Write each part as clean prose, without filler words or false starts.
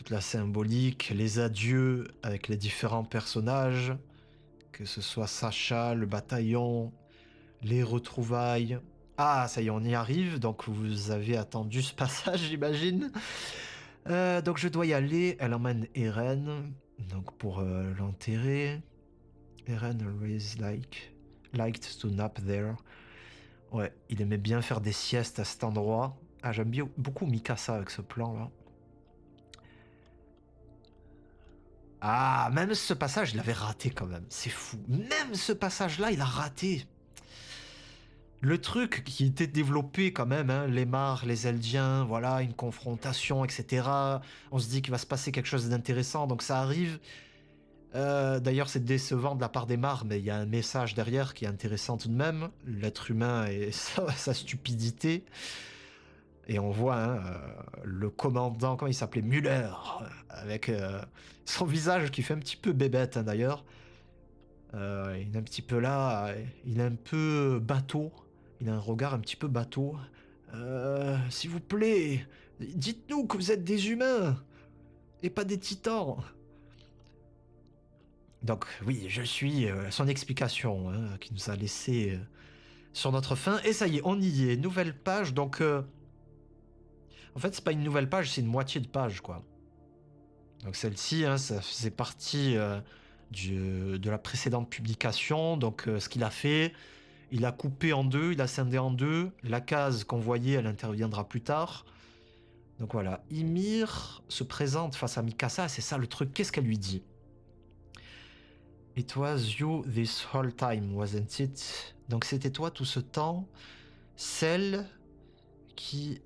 toute la symbolique, les adieux avec les différents personnages, que ce soit Sacha, le bataillon, les retrouvailles. Ah, ça y est, on y arrive. Donc, vous avez attendu ce passage, j'imagine. Donc, je dois y aller. Elle emmène Eren, donc pour l'enterrer. Eren always liked to nap there. Ouais, il aimait bien faire des siestes à cet endroit. Ah, j'aime bien beaucoup Mikasa avec ce plan-là. Ah, même ce passage, il avait raté quand même. C'est fou. Même ce passage-là, il a raté. Le truc qui était développé quand même, hein, les Mars, les Eldiens, voilà, une confrontation, etc. On se dit qu'il va se passer quelque chose d'intéressant, donc ça arrive. D'ailleurs, c'est décevant de la part des Mars, mais il y a un message derrière qui est intéressant tout de même. L'être humain et sa stupidité. Et on voit hein, le commandant, comment il s'appelait, Muller, avec son visage qui fait un petit peu bébête hein, d'ailleurs. Il est un petit peu là, il est un peu bateau, il a un regard un petit peu bateau. S'il vous plaît, dites-nous que vous êtes des humains et pas des titans. Donc oui, je suis son explication hein, qui nous a laissé sur notre fin. Et ça y est, on y est, nouvelle page. Donc en fait, c'est pas une nouvelle page, c'est une moitié de page quoi. Donc celle-ci, hein, ça faisait partie de la précédente publication. Donc ce qu'il a fait, il a coupé en deux, il a scindé en deux. La case qu'on voyait, elle interviendra plus tard. Donc voilà, Ymir se présente face à Mikasa, c'est ça le truc, qu'est-ce qu'elle lui dit? It was you this whole time, wasn't it? Donc c'était toi tout ce temps, celle qui...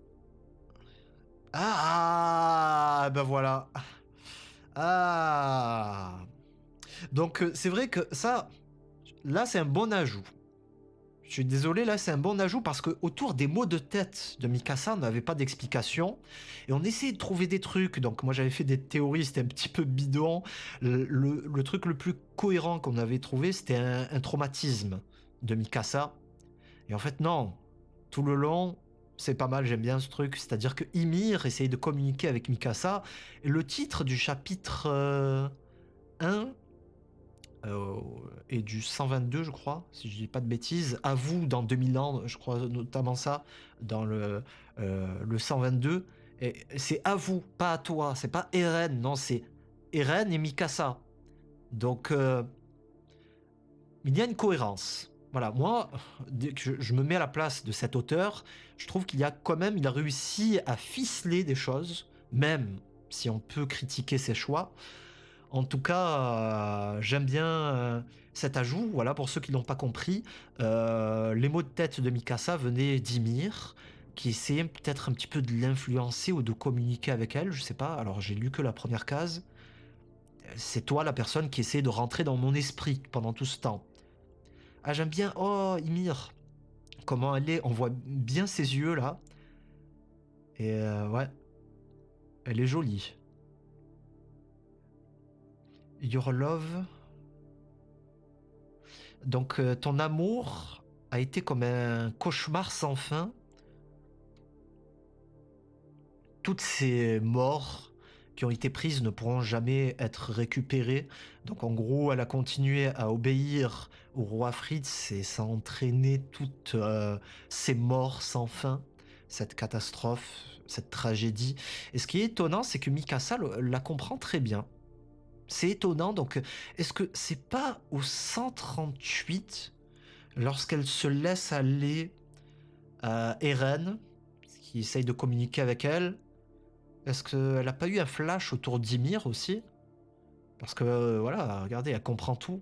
Ah, ben voilà. Ah. Donc c'est vrai que ça, là c'est un bon ajout. Je suis désolé, là c'est un bon ajout parce que autour des mots de tête de Mikasa, on n'avait pas d'explication et on essayait de trouver des trucs. Donc moi j'avais fait des théories, c'était un petit peu bidon. Le truc le plus cohérent qu'on avait trouvé, c'était un traumatisme de Mikasa. Et en fait non, tout le long, c'est pas mal, j'aime bien ce truc. C'est-à-dire que Ymir essaye de communiquer avec Mikasa. Et le titre du chapitre 1 euh, et du 122, je crois, si je dis pas de bêtises. À vous dans 2000 ans, je crois notamment ça, dans le 122. Et c'est à vous, pas à toi. C'est pas Eren, non, c'est Eren et Mikasa. Donc, il y a une cohérence. Voilà, moi, dès que je me mets à la place de cet auteur, je trouve qu'il y a quand même, il a réussi à ficeler des choses, même si on peut critiquer ses choix. En tout cas, j'aime bien cet ajout. Voilà, pour ceux qui n'ont pas compris, les mots de tête de Mikasa venaient d'Ymir, qui essayait peut-être un petit peu de l'influencer ou de communiquer avec elle, je sais pas. Alors, j'ai lu que la première case. C'est toi la personne qui essaie de rentrer dans mon esprit pendant tout ce temps. Ah, j'aime bien. Oh, Ymir, comment elle est. On voit bien ses yeux là. Et ouais, elle est jolie. Your love. Donc, ton amour a été comme un cauchemar sans fin. Toutes ces morts qui ont été prises ne pourront jamais être récupérées. Donc, en gros, elle a continué à obéir au roi Fritz et ça a entraîné toutes ces morts sans fin, cette catastrophe, cette tragédie. Et ce qui est étonnant, c'est que Mikasa la comprend très bien. C'est étonnant, donc est-ce que c'est pas au 138 lorsqu'elle se laisse aller à Eren, qui essaye de communiquer avec elle? Est-ce qu'elle n'a pas eu un flash autour d'Ymir aussi? Parce que voilà, regardez, elle comprend tout.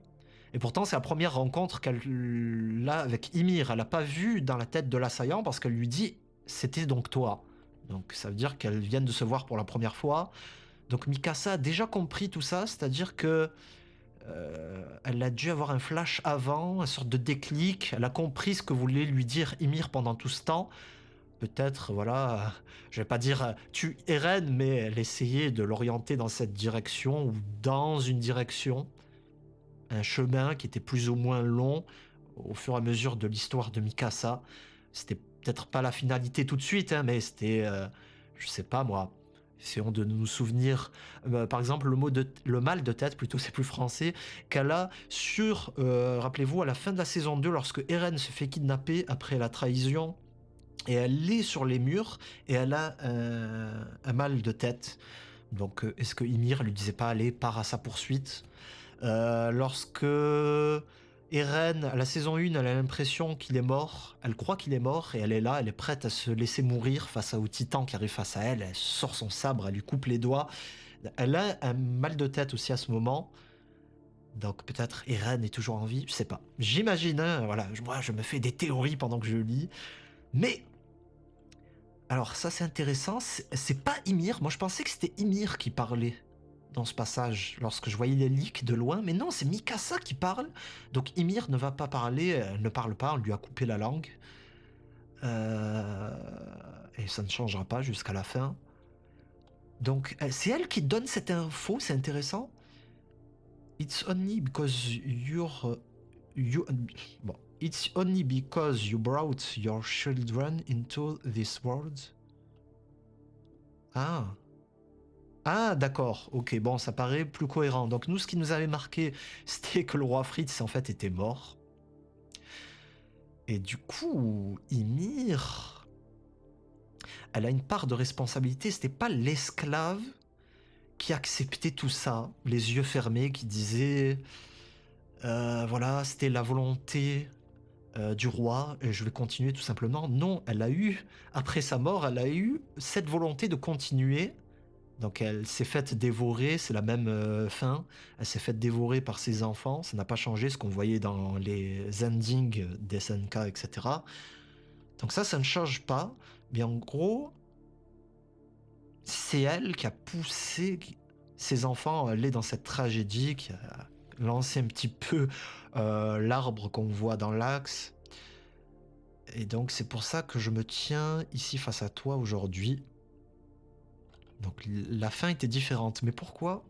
Et pourtant, c'est la première rencontre qu'elle a avec Ymir. Elle n'a pas vu dans la tête de l'assaillant parce qu'elle lui dit c'était donc toi. Donc ça veut dire qu'elles viennent de se voir pour la première fois. Donc Mikasa a déjà compris tout ça, c'est-à-dire que elle a dû avoir un flash avant, une sorte de déclic. Elle a compris ce que voulait lui dire Ymir pendant tout ce temps. Peut-être, voilà, je vais pas dire tue Eren, mais elle essayait de l'orienter dans cette direction ou dans une direction, un chemin qui était plus ou moins long au fur et à mesure de l'histoire de Mikasa. C'était peut-être pas la finalité tout de suite, hein, mais c'était, je sais pas moi, Essayons de nous souvenir, par exemple, le mal de tête, plutôt, c'est plus français, qu'elle a sur, rappelez-vous, à la fin de la saison 2, lorsque Eren se fait kidnapper après la trahison, et elle est sur les murs, et elle a un mal de tête. Donc, est-ce que Ymir lui disait pas, allez, pars à sa poursuite? Lorsque Eren, à la saison 1, elle a l'impression qu'il est mort, elle croit qu'il est mort, et elle est là, elle est prête à se laisser mourir face au titan qui arrive face à elle, elle sort son sabre, elle lui coupe les doigts. Elle a un mal de tête aussi à ce moment, donc peut-être Eren est toujours en vie, je sais pas. J'imagine, hein, voilà, moi je me fais des théories pendant que je lis, mais alors ça c'est intéressant, c'est pas Ymir, moi je pensais que c'était Ymir qui parlait dans ce passage lorsque je voyais les leaks de loin, mais non, c'est Mikasa qui parle, donc Ymir ne va pas parler, elle ne parle pas, on lui a coupé la langue, euh, et ça ne changera pas jusqu'à la fin. Donc c'est elle qui donne cette info, c'est intéressant. It's only because you bon, it's only because you brought your children into this world. Ah. Ah, d'accord, ok, bon, ça paraît plus cohérent. Donc nous, ce qui nous avait marqué, c'était que le roi Fritz, en fait, était mort. Et du coup, Ymir, elle a une part de responsabilité. C'était pas l'esclave qui acceptait tout ça, les yeux fermés, qui disait, voilà, c'était la volonté du roi, et je vais continuer tout simplement. Non, elle a eu, après sa mort, elle a eu cette volonté de continuer. Donc elle s'est faite dévorer, c'est la même fin. Elle s'est faite dévorer par ses enfants. Ça n'a pas changé ce qu'on voyait dans les endings des SNK, etc. Donc ça ne change pas. Mais en gros, c'est elle qui a poussé ses enfants à aller dans cette tragédie, qui a lancé un petit peu l'arbre qu'on voit dans l'axe. Et donc c'est pour ça que je me tiens ici face à toi aujourd'hui. Donc la fin était différente. Mais pourquoi?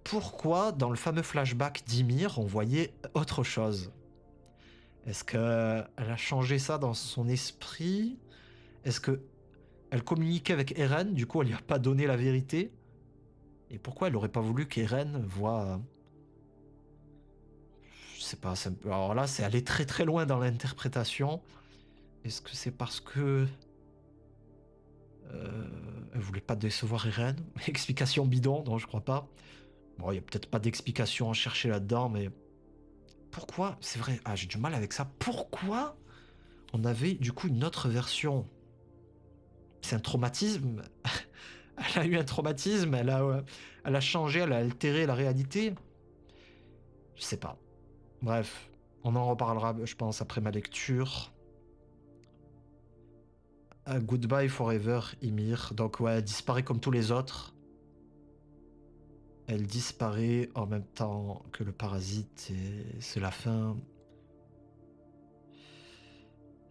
Pourquoi dans le fameux flashback d'Ymir, on voyait autre chose? Est-ce qu'elle a changé ça dans son esprit? Est-ce que elle communiquait avec Eren, du coup elle lui a pas donné la vérité? Et pourquoi elle aurait pas voulu qu'Eren voit... Je sais pas, alors là c'est aller très très loin dans l'interprétation. Est-ce que c'est parce que... elle voulait pas décevoir Eren? Explication bidon, non je crois pas. Bon, il y a peut-être pas d'explication à chercher là-dedans, mais... Pourquoi? C'est vrai, ah, j'ai du mal avec ça. Pourquoi on avait du coup une autre version? C'est un traumatisme. Elle a eu un traumatisme, elle a changé, elle a altéré la réalité. Je sais pas. Bref, on en reparlera, je pense, après ma lecture. Goodbye Forever, Ymir. Donc ouais, elle disparaît comme tous les autres. Elle disparaît en même temps que le parasite et c'est la fin.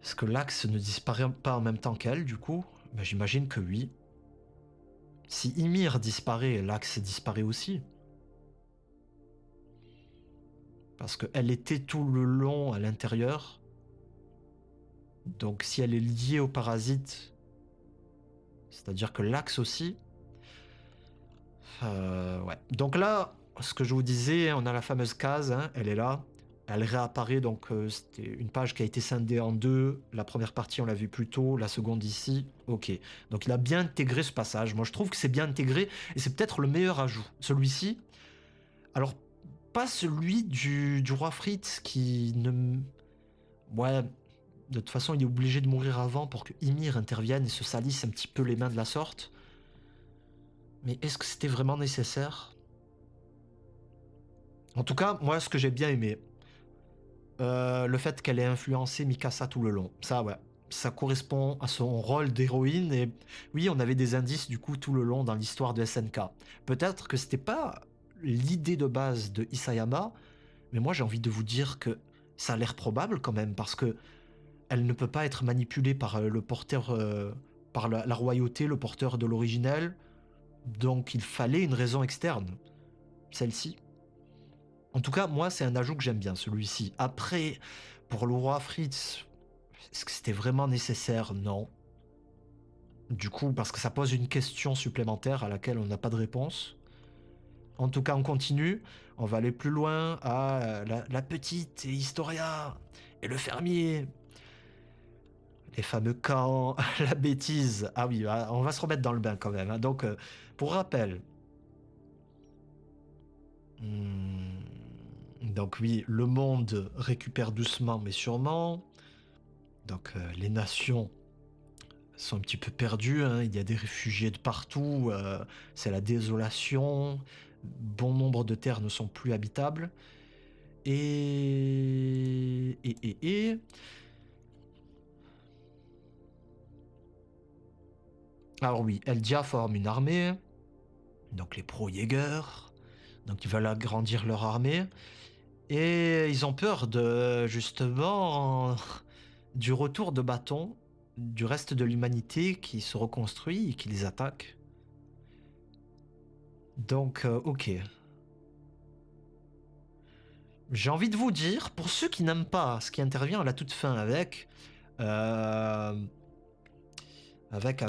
Est-ce que l'axe ne disparaît pas en même temps qu'elle, du coup? Ben, j'imagine que oui. Si Ymir disparaît, l'axe disparaît aussi. Parce qu'elle était tout le long à l'intérieur. Donc si elle est liée au parasite, c'est-à-dire que l'axe aussi. Ouais. Donc là, ce que je vous disais, on a la fameuse case, hein, elle est là. Elle réapparaît, donc c'était une page qui a été scindée en deux. La première partie, on l'a vu plus tôt, la seconde ici. Ok. Donc il a bien intégré ce passage. Moi, je trouve que c'est bien intégré et c'est peut-être le meilleur ajout. Celui-ci, alors pas celui du roi Fritz qui ne... Ouais, de toute façon, il est obligé de mourir avant pour que Ymir intervienne et se salisse un petit peu les mains de la sorte. Mais est-ce que c'était vraiment nécessaire? En tout cas, moi, ce que j'ai bien aimé, le fait qu'elle ait influencé Mikasa tout le long. Ça, ouais. Ça correspond à son rôle d'héroïne. Et oui, on avait des indices, du coup, tout le long dans l'histoire de SNK. Peut-être que c'était pas l'idée de base de Isayama, mais moi, j'ai envie de vous dire que ça a l'air probable quand même, parce que elle ne peut pas être manipulée par le porteur, par la royauté, le porteur de l'originel. Donc il fallait une raison externe. Celle-ci. En tout cas, moi, c'est un ajout que j'aime bien, celui-ci. Après, pour le roi Fritz, est-ce que c'était vraiment nécessaire? Non. Du coup, parce que ça pose une question supplémentaire à laquelle on n'a pas de réponse. En tout cas, on continue. On va aller plus loin à la petite et Historia et le fermier. Les fameux camps, la bêtise. Ah oui, on va se remettre dans le bain quand même, hein. Donc, pour rappel. Donc oui, le monde récupère doucement mais sûrement. Donc les nations sont un petit peu perdues, hein. Il y a des réfugiés de partout. C'est la désolation. Bon nombre de terres ne sont plus habitables. Et... Alors oui, Eldia forme une armée. Donc les pro-Jäger. Donc ils veulent agrandir leur armée. Et ils ont peur de, justement, du retour de bâton du reste de l'humanité qui se reconstruit et qui les attaque. Donc, ok. J'ai envie de vous dire, pour ceux qui n'aiment pas ce qui intervient à la toute fin euh, avec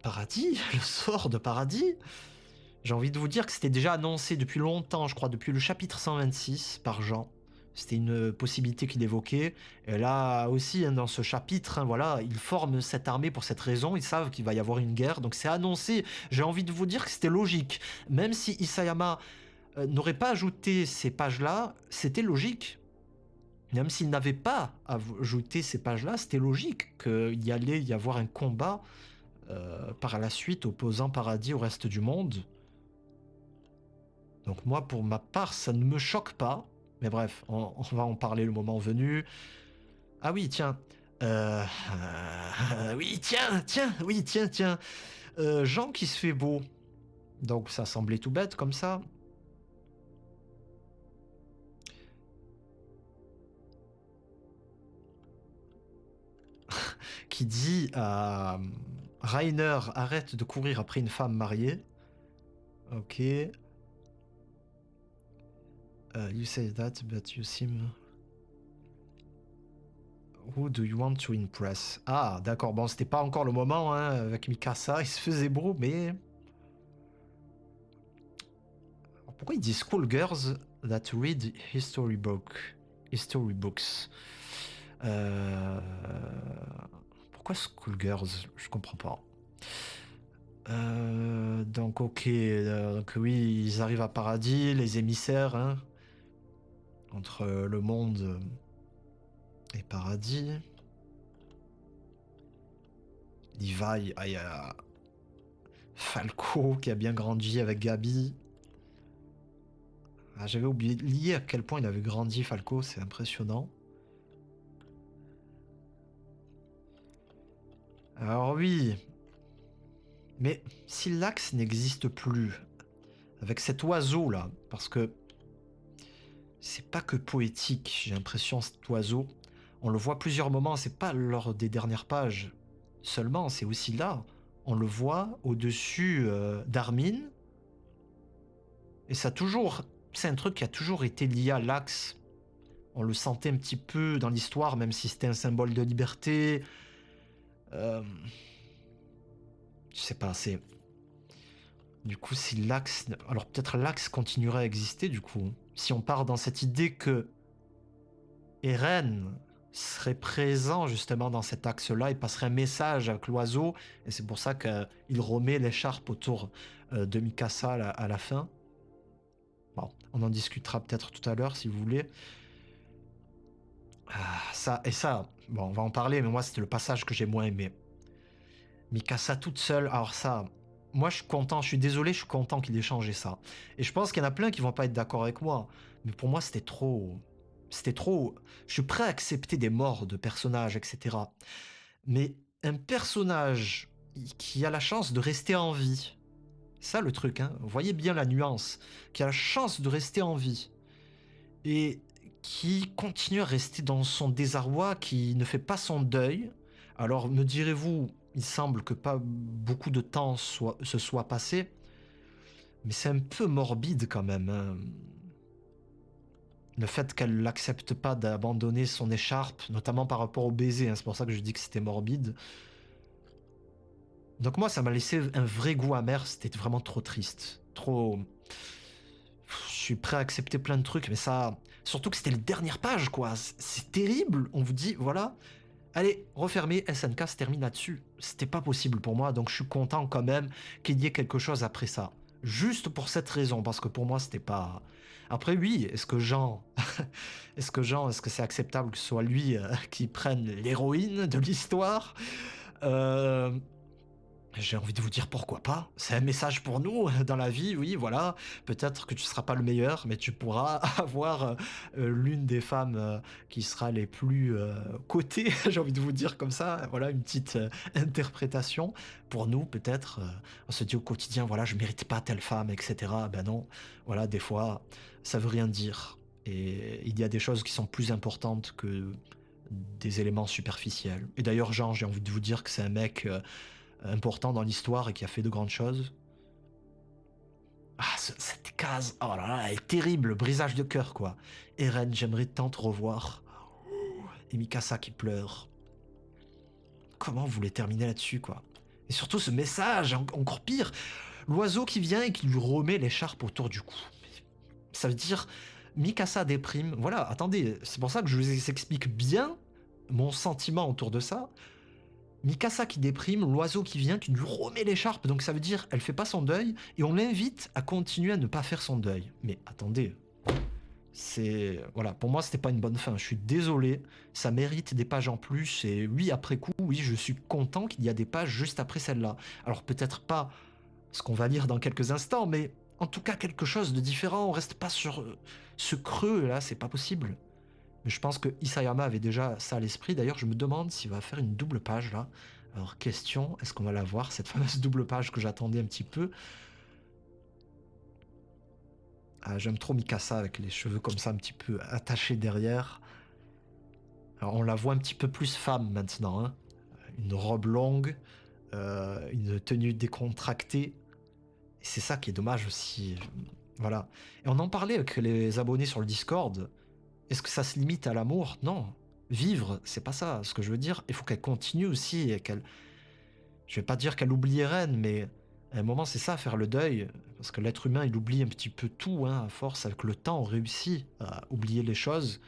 Paradis, le sort de Paradis, j'ai envie de vous dire que c'était déjà annoncé depuis longtemps, je crois, depuis le chapitre 126 par Jean. C'était une possibilité qu'il évoquait. Et là aussi, hein, dans ce chapitre, hein, voilà, ils forment cette armée pour cette raison. Ils savent qu'il va y avoir une guerre. Donc c'est annoncé. J'ai envie de vous dire que c'était logique. Même si Isayama n'aurait pas ajouté ces pages-là, c'était logique. Même s'il n'avait pas ajouté ces pages-là, c'était logique qu'il y allait y avoir un combat par la suite opposant Paradis au reste du monde. Donc moi, pour ma part, ça ne me choque pas. Mais bref, on va en parler le moment venu. Ah oui, tiens. Oui, tiens. Jean qui se fait beau. Donc ça semblait tout bête comme ça. Qui dit à Rainer, arrête de courir après une femme mariée. Ok. You say that, but you seem... Who do you want to impress? Ah, d'accord. Bon, c'était pas encore le moment, hein, avec Mikasa. Il se faisait beau, mais... Alors, pourquoi il dit schoolgirls that read history books? Pourquoi schoolgirls? Je comprends pas. Donc, ok. Donc, oui, ils arrivent à Paradis, les émissaires, hein, entre le monde et Paradis. Levi, il y a Falco qui a bien grandi avec Gabi. Ah, j'avais oublié à quel point il avait grandi, Falco, c'est impressionnant. Alors oui, mais si l'axe n'existe plus, avec cet oiseau là, parce que c'est pas que poétique, j'ai l'impression, cet oiseau, on le voit plusieurs moments, c'est pas lors des dernières pages seulement, c'est aussi là, on le voit au-dessus d'Armin, et ça a toujours, c'est un truc qui a toujours été lié à l'axe. On le sentait un petit peu dans l'histoire, même si c'était un symbole de liberté. Je sais pas, c'est... Du coup, si l'axe... Alors peut-être l'axe continuerait à exister, du coup. Si on part dans cette idée que Eren serait présent justement dans cet axe-là, il passerait un message avec l'oiseau, et c'est pour ça qu'il remet l'écharpe autour de Mikasa à la fin. Bon, on en discutera peut-être tout à l'heure, si vous voulez. Ah, ça, bon, on va en parler, mais moi, c'était le passage que j'ai moins aimé. Mikasa toute seule, alors ça, moi je suis content, je suis désolé, je suis content qu'il ait changé ça. Et je pense qu'il y en a plein qui vont pas être d'accord avec moi, mais pour moi c'était trop... C'était trop... Je suis prêt à accepter des morts de personnages, etc. Mais un personnage qui a la chance de rester en vie, ça le truc, hein, vous voyez bien la nuance, qui a la chance de rester en vie, et qui continue à rester dans son désarroi, qui ne fait pas son deuil. Alors me direz-vous, il semble que pas beaucoup de temps se soit passé, mais c'est un peu morbide quand même, hein. Le fait qu'elle n'accepte pas d'abandonner son écharpe, notamment par rapport au baiser, hein, c'est pour ça que je dis que c'était morbide. Donc moi, ça m'a laissé un vrai goût amer, c'était vraiment trop triste. Trop... Je suis prêt à accepter plein de trucs, mais ça... Surtout que c'était la dernière page, quoi. C'est terrible. On vous dit, voilà, allez, refermez, SNK se termine là-dessus. C'était pas possible pour moi, donc je suis content quand même qu'il y ait quelque chose après ça. Juste pour cette raison, parce que pour moi, c'était pas... Après, oui, est-ce que Jean... est-ce que c'est acceptable que ce soit lui qui prenne l'héroïne de l'histoire? Euh, J'ai envie de vous dire pourquoi pas. C'est un message pour nous dans la vie, oui, voilà. Peut-être que tu seras pas le meilleur, mais tu pourras avoir l'une des femmes qui sera les plus cotées, j'ai envie de vous dire comme ça. Voilà, une petite interprétation. Pour nous, peut-être, on se dit au quotidien, voilà, je mérite pas telle femme, etc. Ben non, voilà, des fois, ça veut rien dire. Et il y a des choses qui sont plus importantes que des éléments superficiels. Et d'ailleurs, Jean, j'ai envie de vous dire que c'est un mec important dans l'histoire et qui a fait de grandes choses. Ah, cette case, oh là là, elle est terrible, brisage de cœur, quoi. Eren, j'aimerais tant te revoir. Et Mikasa qui pleure. Comment vous voulez terminer là-dessus, quoi? Et surtout ce message, encore pire, l'oiseau qui vient et qui lui remet l'écharpe autour du cou. Ça veut dire, Mikasa déprime. Voilà, attendez, c'est pour ça que je vous explique bien mon sentiment autour de ça. Mikasa qui déprime, l'oiseau qui vient, qui lui remet l'écharpe, donc ça veut dire elle fait pas son deuil, et on l'invite à continuer à ne pas faire son deuil. Mais attendez, c'est... Voilà, pour moi c'était pas une bonne fin, je suis désolé, ça mérite des pages en plus, et oui, après coup, oui, je suis content qu'il y a des pages juste après celle-là. Alors peut-être pas ce qu'on va lire dans quelques instants, mais en tout cas quelque chose de différent, on reste pas sur ce creux là, c'est pas possible. Mais je pense que Isayama avait déjà ça à l'esprit. D'ailleurs, je me demande s'il va faire une double page là. Alors, question, est-ce qu'on va la voir, cette fameuse double page que j'attendais un petit peu? Ah, j'aime trop Mikasa avec les cheveux comme ça, un petit peu attachés derrière. Alors, on la voit un petit peu plus femme maintenant, hein. Une robe longue, une tenue décontractée. Et c'est ça qui est dommage aussi. Voilà. Et on en parlait avec les abonnés sur le Discord. Est-ce que ça se limite à l'amour? Non. Vivre, c'est pas ça. Ce que je veux dire, il faut qu'elle continue aussi et qu'elle... Je vais pas dire qu'elle oublie Eren, mais à un moment, c'est ça, faire le deuil. Parce que l'être humain, il oublie un petit peu tout, hein, à force. Avec le temps, on réussit à oublier les choses.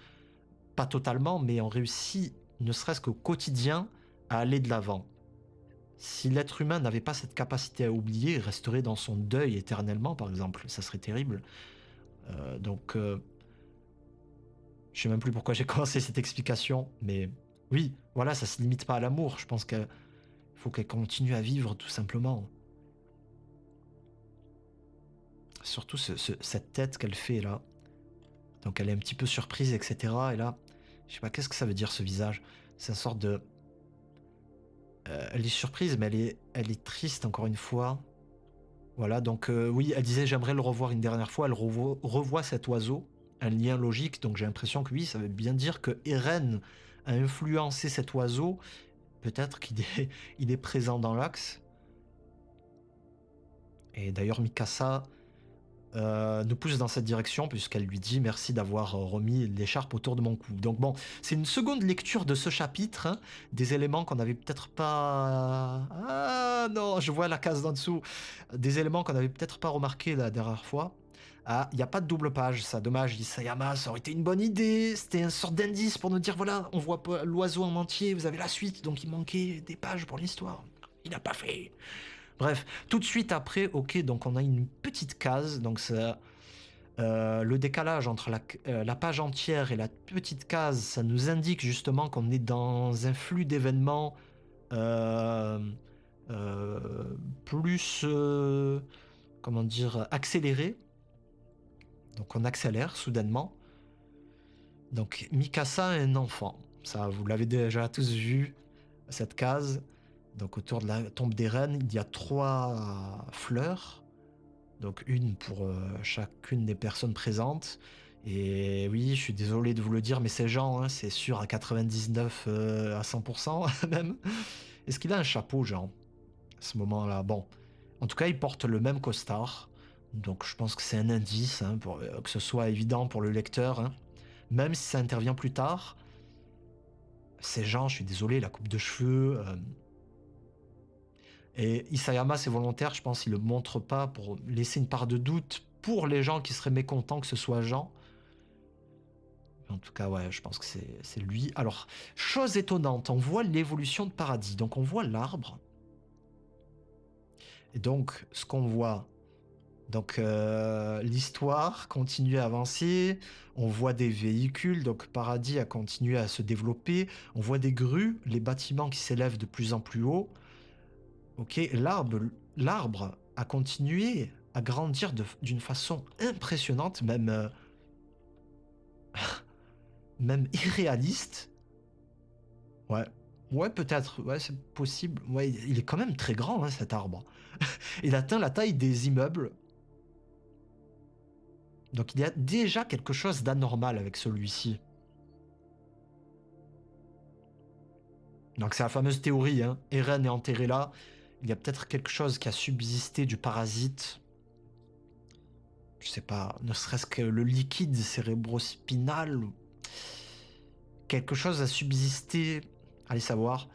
Pas totalement, mais on réussit, ne serait-ce qu'au quotidien, à aller de l'avant. Si l'être humain n'avait pas cette capacité à oublier, il resterait dans son deuil éternellement, par exemple. Ça serait terrible. Donc, je sais même plus pourquoi j'ai commencé cette explication, mais oui, voilà, ça se limite pas à l'amour. Je pense qu'il faut qu'elle continue à vivre, tout simplement. Surtout cette tête qu'elle fait là. Donc elle est un petit peu surprise, etc. Et là, je sais pas, qu'est-ce que ça veut dire ce visage? C'est une sorte de... elle est surprise, mais elle est triste encore une fois. Voilà, donc oui, elle disait j'aimerais le revoir une dernière fois. Elle revoit cet oiseau, un lien logique. Donc j'ai l'impression que oui, ça veut bien dire que Eren a influencé cet oiseau. Peut-être qu'il est, il est présent dans l'axe. Et d'ailleurs, Mikasa nous pousse dans cette direction puisqu'elle lui dit merci d'avoir remis l'écharpe autour de mon cou. Donc bon, c'est une seconde lecture de ce chapitre, hein, des éléments qu'on n'avait peut-être pas... Ah non, je vois la case d'en dessous. Des éléments qu'on n'avait peut-être pas remarqué la dernière fois. Ah, il n'y a pas de double page, ça, dommage, Isayama, ça aurait été une bonne idée, c'était une sorte d'indice pour nous dire, voilà, on voit pas l'oiseau en entier, vous avez la suite, donc il manquait des pages pour l'histoire. Il n'a pas fait. Bref, tout de suite après, ok, donc on a une petite case, donc c'est le décalage entre la page entière et la petite case, ça nous indique justement qu'on est dans un flux d'événements euh, plus, comment dire, accéléré. Donc on accélère soudainement. Donc Mikasa a un enfant, ça vous l'avez déjà tous vu, cette case. Donc autour de la tombe des reines, il y a 3 fleurs. Donc une pour chacune des personnes présentes. Et oui, je suis désolé de vous le dire, mais c'est Jean, hein, c'est sûr à 99, à 100% même. Est-ce qu'il a un chapeau, Jean, à ce moment-là? Bon, en tout cas, il porte le même costard. Donc je pense que c'est un indice, hein, pour que ce soit évident pour le lecteur, hein. Même si ça intervient plus tard. C'est Jean, je suis désolé, la coupe de cheveux... Et Isayama, c'est volontaire, je pense, il le montre pas pour laisser une part de doute pour les gens qui seraient mécontents que ce soit Jean. En tout cas, ouais, je pense que c'est lui. Alors, chose étonnante, on voit l'évolution de Paradis. Donc, on voit l'arbre. Et donc, ce qu'on voit, donc l'histoire continue à avancer. On voit des véhicules, donc Paradis a continué à se développer. On voit des grues, les bâtiments qui s'élèvent de plus en plus haut. Ok, l'arbre a continué à grandir d'une façon impressionnante, même irréaliste. Ouais, ouais, peut-être, ouais, c'est possible. Ouais, il est quand même très grand, hein, cet arbre. Il atteint la taille des immeubles. Donc il y a déjà quelque chose d'anormal avec celui-ci. Donc c'est la fameuse théorie, hein. Eren est enterré là. Il y a peut-être quelque chose qui a subsisté du parasite. Je sais pas, ne serait-ce que le liquide cérébrospinal. Quelque chose a subsisté, allez savoir.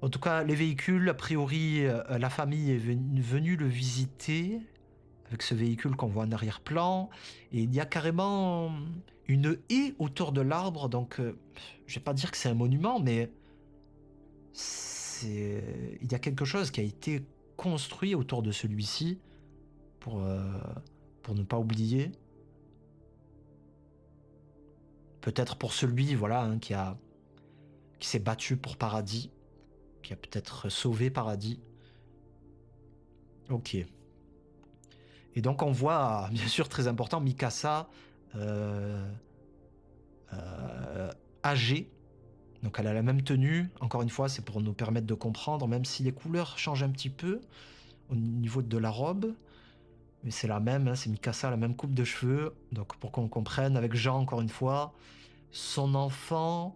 En tout cas, les véhicules, a priori, la famille est venue le visiter avec ce véhicule qu'on voit en arrière-plan. Et il y a carrément une haie autour de l'arbre. Donc, je vais pas dire que c'est un monument, mais il y a quelque chose qui a été construit autour de celui-ci pour, euh, pour ne pas oublier. Peut-être pour celui, voilà, hein, qui s'est battu pour Paradis, qui a peut-être sauvé Paradis. Ok. Et donc on voit, bien sûr, très important, Mikasa euh, âgée. Donc elle a la même tenue. Encore une fois, c'est pour nous permettre de comprendre, même si les couleurs changent un petit peu au niveau de la robe. Mais c'est la même, hein, c'est Mikasa, la même coupe de cheveux. Donc pour qu'on comprenne, avec Jean, encore une fois, son enfant,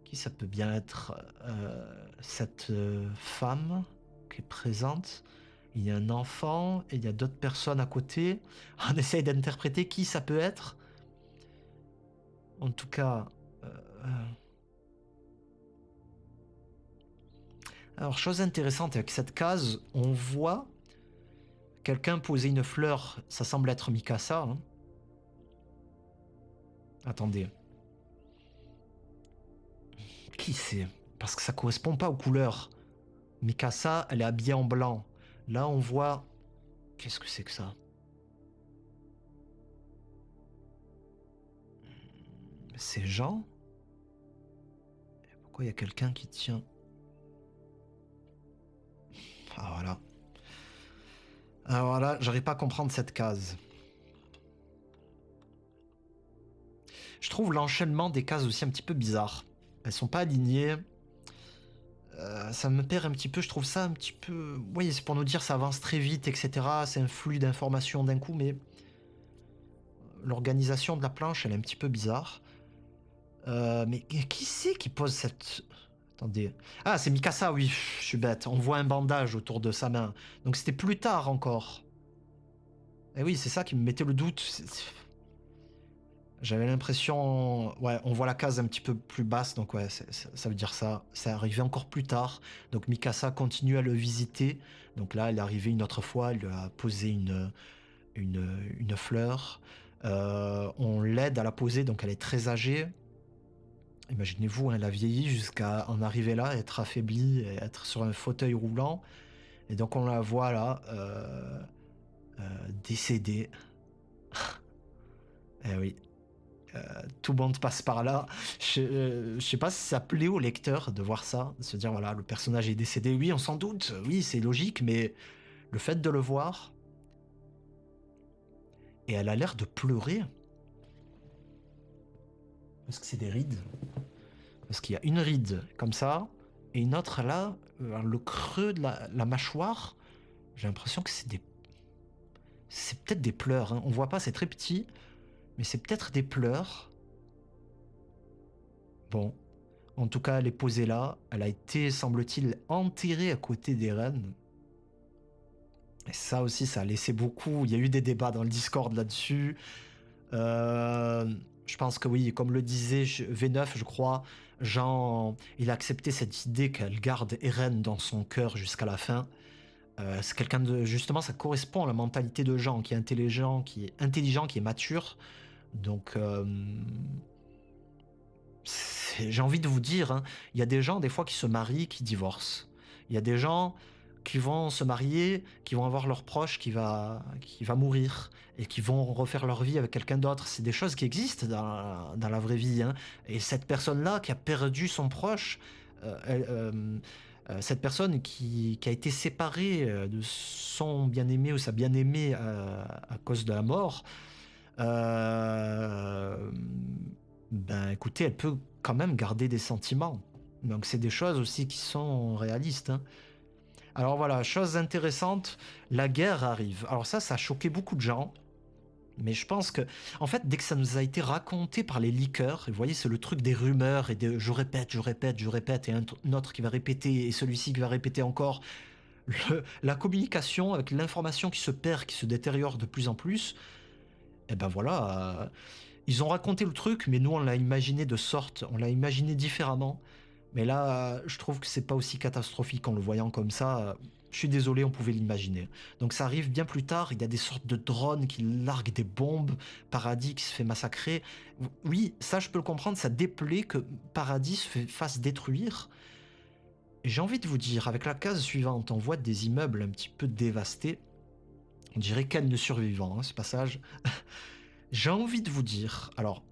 qui ça peut bien être cette femme qui est présente. Il y a un enfant et il y a d'autres personnes à côté. On essaye d'interpréter qui ça peut être. En tout cas... Alors, chose intéressante avec cette case, on voit quelqu'un poser une fleur. Ça semble être Mikasa. Hein. Attendez. Qui c'est? Parce que ça correspond pas aux couleurs. Mikasa, elle est habillée en blanc. Là, on voit... Qu'est-ce que c'est que ça? C'est Jean? Pourquoi il y a quelqu'un qui tient... Ah voilà. Alors là, j'arrive pas à comprendre cette case. Je trouve l'enchaînement des cases aussi un petit peu bizarre. Elles sont pas alignées. Ça me perd un petit peu, je trouve ça un petit peu... Oui, c'est pour nous dire ça avance très vite, etc. C'est un flux d'informations d'un coup, mais... L'organisation de la planche, elle est un petit peu bizarre. Mais qui c'est qui pose cette... Attendez. Ah, c'est Mikasa, oui, je suis bête. On voit un bandage autour de sa main. Donc c'était plus tard encore. Et oui, c'est ça qui me mettait le doute. J'avais l'impression... Ouais, on voit la case un petit peu plus basse, donc ouais, ça veut dire ça. C'est arrivé encore plus tard. Donc Mikasa continue à le visiter. Donc là, elle est arrivée une autre fois, elle lui a posé une fleur. On l'aide à la poser, donc elle est très âgée. Imaginez-vous, hein, elle a vieilli jusqu'à en arriver là, être affaiblie, et être sur un fauteuil roulant. Et donc on la voit là, décédée. Eh oui. Tout le monde passe par là. Je sais pas si ça plaît au lecteur de voir ça, de se dire voilà, le personnage est décédé. Oui, on s'en doute, oui, c'est logique, mais le fait de le voir. Et elle a l'air de pleurer. Est-ce que c'est des rides? Parce qu'il y a une ride comme ça, et une autre là, le creux de la mâchoire. J'ai l'impression que c'est peut-être des pleurs. Hein. On voit pas, c'est très petit, mais c'est peut-être des pleurs. Bon, en tout cas, elle est posée là. Elle a été, semble-t-il, enterrée à côté d'Eren. Et ça aussi, ça a laissé beaucoup. Il y a eu des débats dans le Discord là-dessus. Je pense que oui, comme le disait V9, je crois, Il a accepté cette idée qu'elle garde Eren dans son cœur jusqu'à la fin. C'est quelqu'un de justement, ça correspond à la mentalité de Jean, qui est intelligent, qui est mature. Donc, j'ai envie de vous dire, hein, il y a des gens, des fois, qui se marient, qui divorcent. Il y a des gens qui vont se marier, qui vont avoir leur proche qui va mourir et qui vont refaire leur vie avec quelqu'un d'autre. C'est des choses qui existent dans la vraie vie, hein. Et cette personne-là qui a perdu son proche, cette personne qui a été séparée de son bien-aimé ou sa bien-aimée à cause de la mort, euh, ben écoutez, elle peut quand même garder des sentiments. Donc c'est des choses aussi qui sont réalistes, hein. Alors voilà, chose intéressante, la guerre arrive. Alors ça a choqué beaucoup de gens. Mais je pense que, en fait, dès que ça nous a été raconté par les leakers, et vous voyez, c'est le truc des rumeurs et de je répète, je répète, je répète, et un autre qui va répéter, et celui-ci qui va répéter encore. La communication avec l'information qui se perd, qui se détériore de plus en plus, et ben voilà, ils ont raconté le truc, mais nous on l'a imaginé de sorte, on l'a imaginé différemment. Mais là, je trouve que c'est pas aussi catastrophique en le voyant comme ça. Je suis désolé, on pouvait l'imaginer. Donc ça arrive bien plus tard, il y a des sortes de drones qui larguent des bombes, Paradis qui se fait massacrer. Oui, ça je peux le comprendre, ça déplaît que Paradis fasse détruire. Et j'ai envie de vous dire, avec la case suivante, on voit des immeubles un petit peu dévastés. On dirait quel ne survivant, hein, ce passage. J'ai envie de vous dire, alors,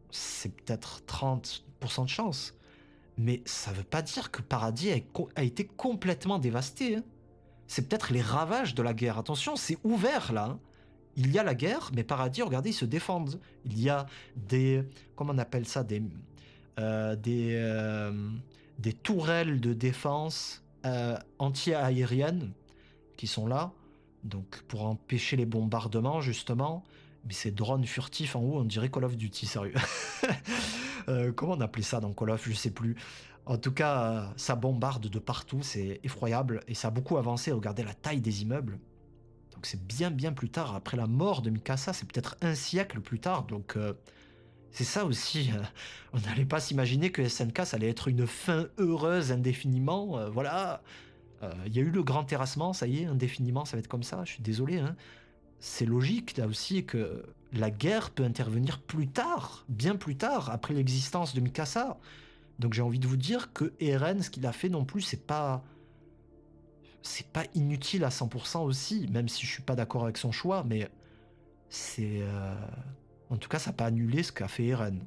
c'est peut-être 30% de chance, mais ça veut pas dire que Paradis a été complètement dévasté, hein. C'est peut-être les ravages de la guerre. Attention, c'est ouvert là, hein. Il y a la guerre, mais Paradis, regardez, ils se défendent. Il y a des... Comment on appelle ça? Euh, des, euh, des tourelles de défense anti-aériennes qui sont là, donc pour empêcher les bombardements, justement. Mais ces drones furtifs en haut, on dirait Call of Duty, sérieux. Comment on appelait ça dans Call of, je sais plus. En tout cas, ça bombarde de partout, c'est effroyable, et ça a beaucoup avancé. Regardez la taille des immeubles. Donc c'est bien bien plus tard, après la mort de Mikasa, c'est peut-être un siècle plus tard, donc c'est ça aussi. On n'allait pas s'imaginer que SNK, ça allait être une fin heureuse indéfiniment, voilà. Il y a eu le grand terrassement, ça y est, indéfiniment, ça va être comme ça, je suis désolé, hein. C'est logique là aussi que la guerre peut intervenir plus tard, bien plus tard, après l'existence de Mikasa. Donc j'ai envie de vous dire que Eren, ce qu'il a fait non plus, c'est pas inutile à 100% aussi, même si je suis pas d'accord avec son choix, mais c'est en tout cas ça n'a pas annulé ce qu'a fait Eren,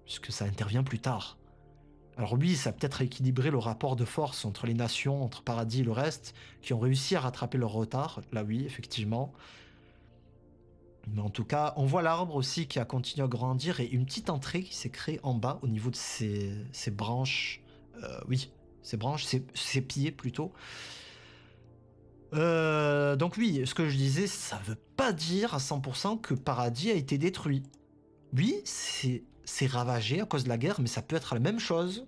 puisque ça intervient plus tard. Alors lui, ça a peut-être équilibré le rapport de force entre les nations, entre Paradis et le reste, qui ont réussi à rattraper leur retard. Là oui, effectivement. Mais en tout cas, on voit l'arbre aussi qui a continué à grandir et une petite entrée qui s'est créée en bas au niveau de ses branches. Oui, ses branches, ses pieds plutôt. Donc oui, ce que je disais, ça veut pas dire à 100% que Paradis a été détruit. Oui, c'est ravagé à cause de la guerre, mais ça peut être la même chose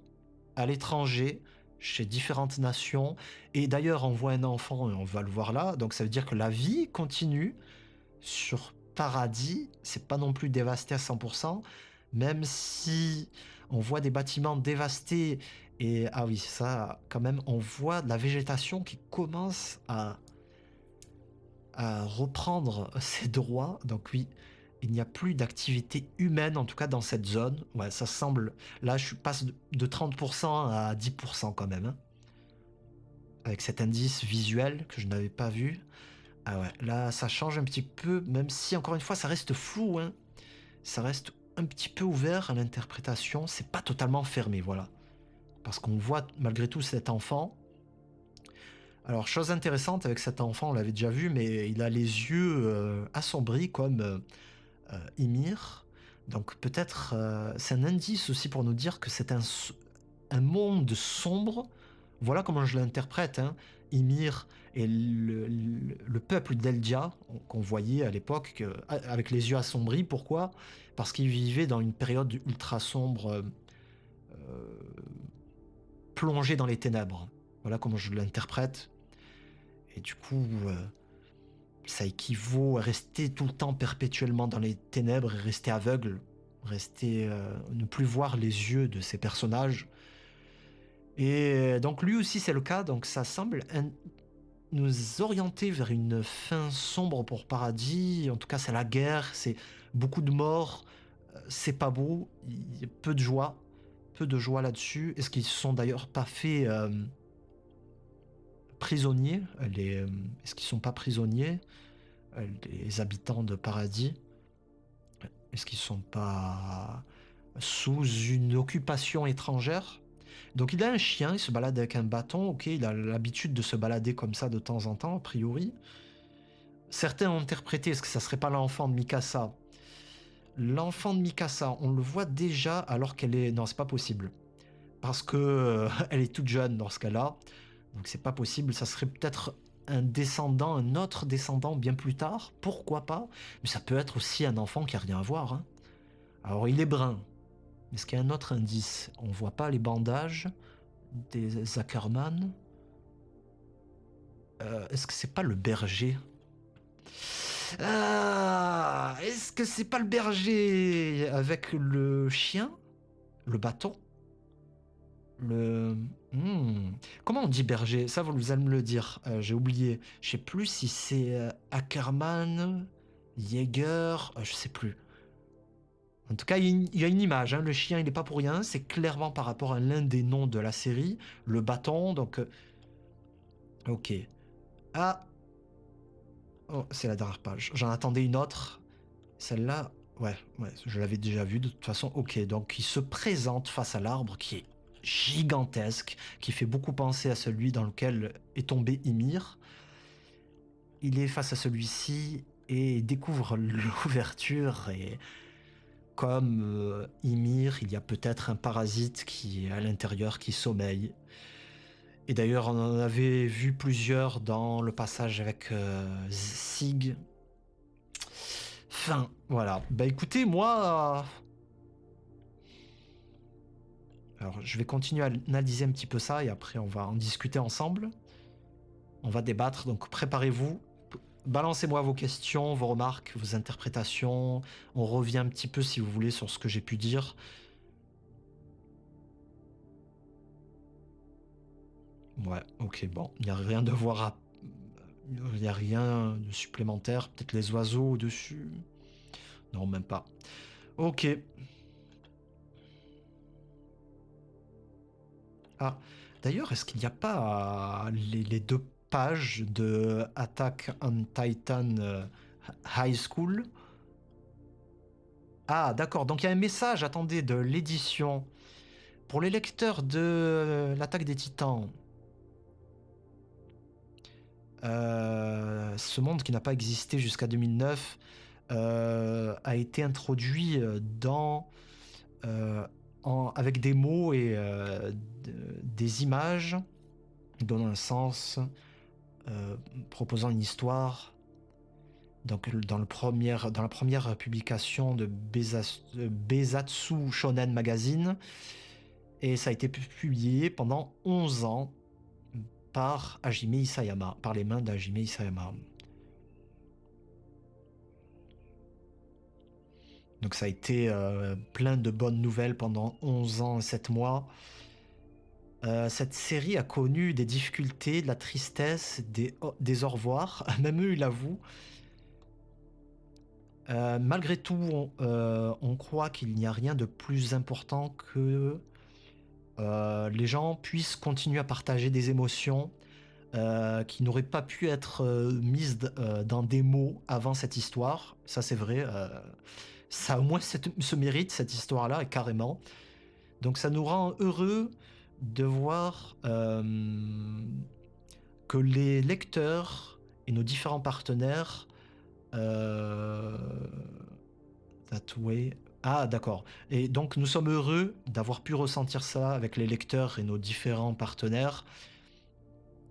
à l'étranger, chez différentes nations. Et d'ailleurs, on voit un enfant et on va le voir là, donc ça veut dire que la vie continue sur Paradis. C'est pas non plus dévasté à 100%, même si on voit des bâtiments dévastés. Et ah oui, ça, quand même, on voit de la végétation qui commence à reprendre ses droits. Donc oui, il n'y a plus d'activité humaine, en tout cas dans cette zone. Ouais, ça semble... Là, je passe de 30% à 10% quand même, hein, avec cet indice visuel que je n'avais pas vu. Ah ouais, là, ça change un petit peu, même si, encore une fois, ça reste flou, hein. Ça reste un petit peu ouvert à l'interprétation. C'est pas totalement fermé, voilà. Parce qu'on voit malgré tout cet enfant. Alors, chose intéressante avec cet enfant, on l'avait déjà vu, mais il a les yeux assombris comme Ymir. Donc peut-être c'est un indice aussi pour nous dire que c'est un monde sombre. Voilà comment je l'interprète, hein. Ymir et le peuple d'Eldia qu'on voyait à l'époque avec les yeux assombris. Pourquoi? Parce qu'ils vivaient dans une période ultra sombre, plongée dans les ténèbres. Voilà comment je l'interprète. Et du coup, ça équivaut à rester tout le temps perpétuellement dans les ténèbres et rester aveugle. rester, ne plus voir les yeux de ces personnages. Et donc lui aussi c'est le cas, donc ça semble nous orienter vers une fin sombre pour Paradis. En tout cas, c'est la guerre, c'est beaucoup de morts, c'est pas beau, il y a peu de joie là-dessus. Est-ce qu'ils se sont d'ailleurs pas fait prisonniers, est-ce qu'ils sont pas prisonniers, les habitants de Paradis? Est-ce qu'ils sont pas sous une occupation étrangère? Donc il a un chien, il se balade avec un bâton, ok, il a l'habitude de se balader comme ça de temps en temps, a priori. Certains ont interprété, est-ce que ça serait pas l'enfant de Mikasa? L'enfant de Mikasa, on le voit déjà alors qu'elle est... Non, c'est pas possible. Parce que elle est toute jeune dans ce cas-là. Donc c'est pas possible, ça serait peut-être un descendant, un autre descendant bien plus tard, pourquoi pas? Mais ça peut être aussi un enfant qui a rien à voir, hein. Alors il est brun. Est-ce qu'il y a un autre indice? On voit pas les bandages des Ackerman. Est-ce que c'est pas le berger? Ah, est-ce que c'est pas le berger avec le chien? Le bâton? Le... Hmm. Comment on dit berger? Ça, vous allez me le dire. J'ai oublié. Je sais plus si c'est Ackerman, Jäger, je sais plus. En tout cas, il y a une image, hein. Le chien, il n'est pas pour rien. C'est clairement par rapport à l'un des noms de la série. Le bâton, donc... ok. Ah, oh, c'est la dernière page. J'en attendais une autre. Celle-là, ouais, je l'avais déjà vue de toute façon. Ok, donc il se présente face à l'arbre qui est gigantesque, qui fait beaucoup penser à celui dans lequel est tombé Ymir. Il est face à celui-ci et découvre l'ouverture et comme Ymir, il y a peut-être un parasite qui est à l'intérieur, qui sommeille. Et d'ailleurs, on en avait vu plusieurs dans le passage avec Sig. Enfin, voilà. Bah écoutez, moi... alors, je vais continuer à analyser un petit peu ça et après, on va en discuter ensemble. On va débattre, donc préparez-vous. Balancez-moi vos questions, vos remarques, vos interprétations. On revient un petit peu, si vous voulez, sur ce que j'ai pu dire. Ouais, ok, bon. Il n'y a rien de voir à... Il n'y a rien de supplémentaire. Peut-être les oiseaux au-dessus. Non, même pas. Ok. Ah, d'ailleurs, est-ce qu'il n'y a pas les deux pages de Attack on Titan High School? Ah, d'accord. Donc il y a un message, attendez, de l'édition. Pour les lecteurs de l'Attaque des Titans, ce monde qui n'a pas existé jusqu'à 2009 a été introduit euh, avec des mots et des images donnant un sens, proposant une histoire. Donc dans la première publication de Bezatsu Shonen Magazine, et ça a été publié pendant 11 ans par Hajime Isayama, par les mains d'Hajime Isayama. Donc ça a été plein de bonnes nouvelles pendant 11 ans et 7 mois. Cette série a connu des difficultés, de la tristesse, des au revoir, même eux ils l'avouent. Malgré tout, on croit qu'il n'y a rien de plus important que les gens puissent continuer à partager des émotions qui n'auraient pas pu être mises dans des mots avant cette histoire. Ça, c'est vrai. Ça a au moins ce mérite, cette histoire-là, et carrément. Donc ça nous rend heureux de voir que les lecteurs et nos différents partenaires that way. Ah, d'accord. Et donc, nous sommes heureux d'avoir pu ressentir ça avec les lecteurs et nos différents partenaires.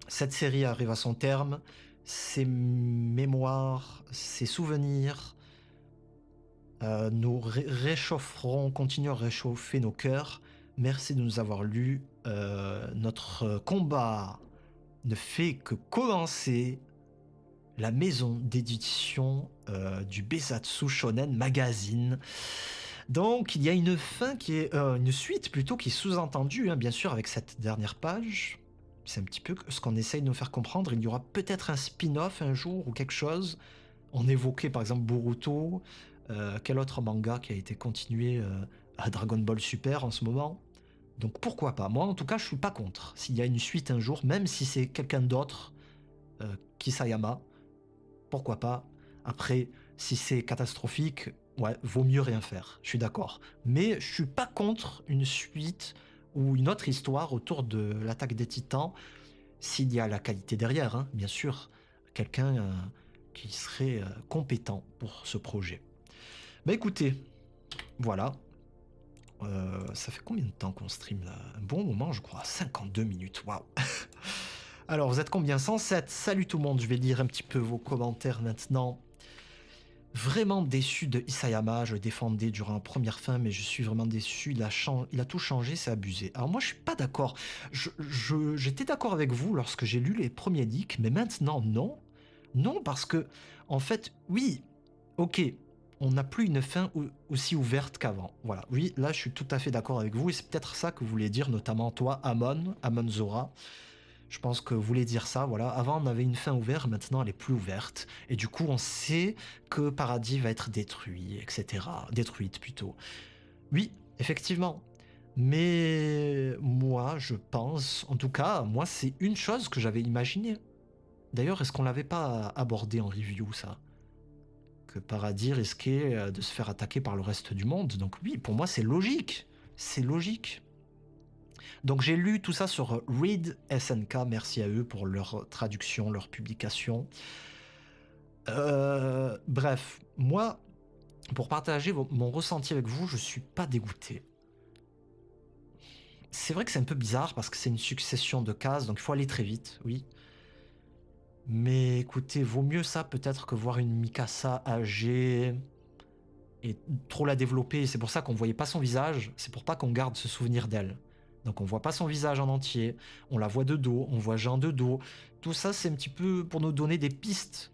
Cette série arrive à son terme. Ses mémoires, ses souvenirs nous réchaufferont, continueront à réchauffer nos cœurs. Merci de nous avoir lus. Notre combat ne fait que commencer. La maison d'édition du Bezatsu Shonen Magazine Donc il y a une fin qui est une suite plutôt qui est sous-entendue, hein, bien sûr, avec cette dernière page. C'est un petit peu ce qu'on essaye de nous faire comprendre. Il y aura peut-être un spin-off un jour ou quelque chose. On évoquait par exemple Boruto. Quel autre manga qui a été continué à Dragon Ball Super en ce moment? Donc pourquoi pas? Moi en tout cas je suis pas contre. S'il y a une suite un jour, même si c'est quelqu'un d'autre, Kisayama, pourquoi pas? Après, si c'est catastrophique, ouais, vaut mieux rien faire. Je suis d'accord. Mais je suis pas contre une suite ou une autre histoire autour de l'attaque des Titans, s'il y a la qualité derrière, hein, bien sûr. Quelqu'un qui serait compétent pour ce projet. Bah écoutez, voilà. Ça fait combien de temps qu'on stream là? Un bon moment, je crois. 52 minutes, waouh! Alors, vous êtes combien? 107. Salut tout le monde, je vais lire un petit peu vos commentaires maintenant. Vraiment déçu de Isayama, je le défendais durant la première fin, mais je suis vraiment déçu, il a tout changé, c'est abusé. Alors moi je suis pas d'accord, j'étais d'accord avec vous lorsque j'ai lu les premiers leaks, mais maintenant non. Non parce que, en fait, oui, ok, on n'a plus une fin aussi ouverte qu'avant. Voilà, oui, là je suis tout à fait d'accord avec vous, et c'est peut-être ça que vous voulez dire, notamment toi, Amon Zora. Je pense que vous voulez dire ça, voilà. Avant, on avait une fin ouverte, maintenant, elle est plus ouverte. Et du coup, on sait que Paradis va être détruit, etc. Détruite, plutôt. Oui, effectivement. Mais moi, je pense, en tout cas, moi, c'est une chose que j'avais imaginée. D'ailleurs, est-ce qu'on l'avait pas abordé en review, ça? Que Paradis risquait de se faire attaquer par le reste du monde. Donc oui, pour moi, c'est logique. C'est logique. Donc j'ai lu tout ça sur Read SNK, merci à eux pour leur traduction, leur publication. Bref, moi, pour partager mon ressenti avec vous, je suis pas dégoûté. C'est vrai que c'est un peu bizarre parce que c'est une succession de cases, donc il faut aller très vite, oui. Mais écoutez, vaut mieux ça peut-être que voir une Mikasa âgée et trop la développer. C'est pour ça qu'on voyait pas son visage, c'est pour pas qu'on garde ce souvenir d'elle. Donc on voit pas son visage en entier, on la voit de dos, on voit Jean de dos. Tout ça, c'est un petit peu pour nous donner des pistes.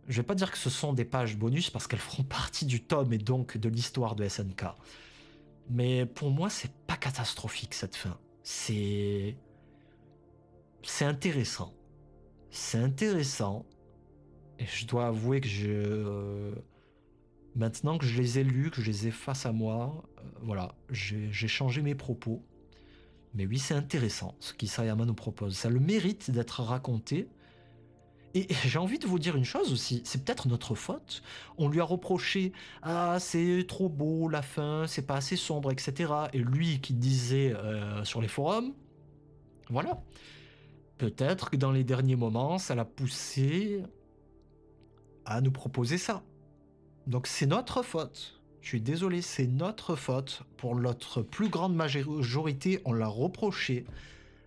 Je vais pas dire que ce sont des pages bonus parce qu'elles feront partie du tome et donc de l'histoire de SNK. Mais pour moi, c'est pas catastrophique cette fin. C'est intéressant. C'est intéressant. Et je dois avouer que maintenant que je les ai lus, que je les ai face à moi, voilà, j'ai changé mes propos. Mais oui, c'est intéressant ce qu'Isayama nous propose. Ça a le mérite d'être raconté. Et j'ai envie de vous dire une chose aussi, c'est peut-être notre faute. On lui a reproché ah c'est trop beau la fin, c'est pas assez sombre, etc. Et lui qui disait sur les forums, voilà. Peut-être que dans les derniers moments, ça l'a poussé à nous proposer ça. Donc c'est notre faute. Je suis désolé, c'est notre faute. Pour notre plus grande majorité, on l'a reproché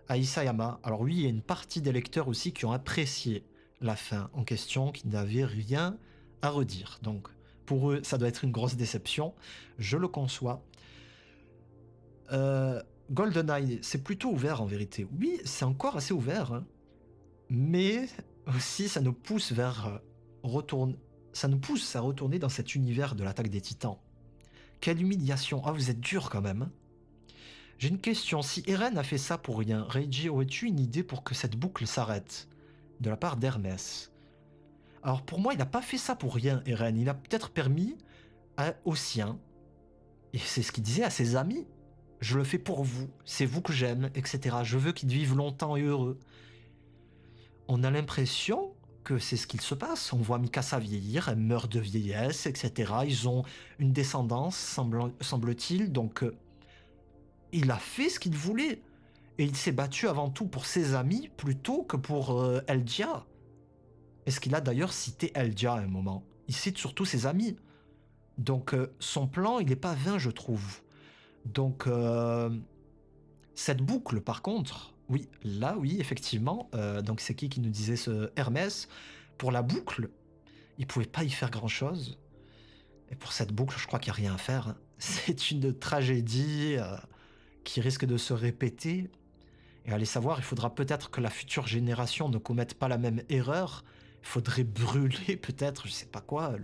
à Isayama. Alors oui, il y a une partie des lecteurs aussi qui ont apprécié la fin en question, qui n'avaient rien à redire. Donc pour eux, ça doit être une grosse déception. Je le conçois. GoldenEye, c'est plutôt ouvert en vérité. Oui, c'est encore assez ouvert. Hein. Mais aussi, ça nous pousse vers ça nous pousse à retourner dans cet univers de l'attaque des Titans. Quelle humiliation. Ah, vous êtes dur quand même. J'ai une question. Si Eren a fait ça pour rien, Reiji, aurais-tu une idée pour que cette boucle s'arrête? De la part d'Hermès. Alors pour moi, il n'a pas fait ça pour rien, Eren. Il a peut-être permis aux siens, et c'est ce qu'il disait à ses amis, je le fais pour vous, c'est vous que j'aime, etc. Je veux qu'ils vivent longtemps et heureux. On a l'impression que c'est ce qu'il se passe. On voit Mikasa vieillir, elle meurt de vieillesse, etc. Ils ont une descendance, semble-t-il, donc il a fait ce qu'il voulait. Et il s'est battu avant tout pour ses amis plutôt que pour Eldia. Est-ce qu'il a d'ailleurs cité Eldia à un moment? Il cite surtout ses amis. Donc son plan, il n'est pas vain, je trouve. Donc cette boucle, par contre, oui, là, oui, effectivement. Donc c'est qui nous disait ce Hermès? Pour la boucle, il pouvait pas y faire grand-chose. Et pour cette boucle, je crois qu'il n'y a rien à faire. Hein. C'est une tragédie qui risque de se répéter. Et allez savoir, il faudra peut-être que la future génération ne commette pas la même erreur. Il faudrait brûler peut-être, je sais pas quoi,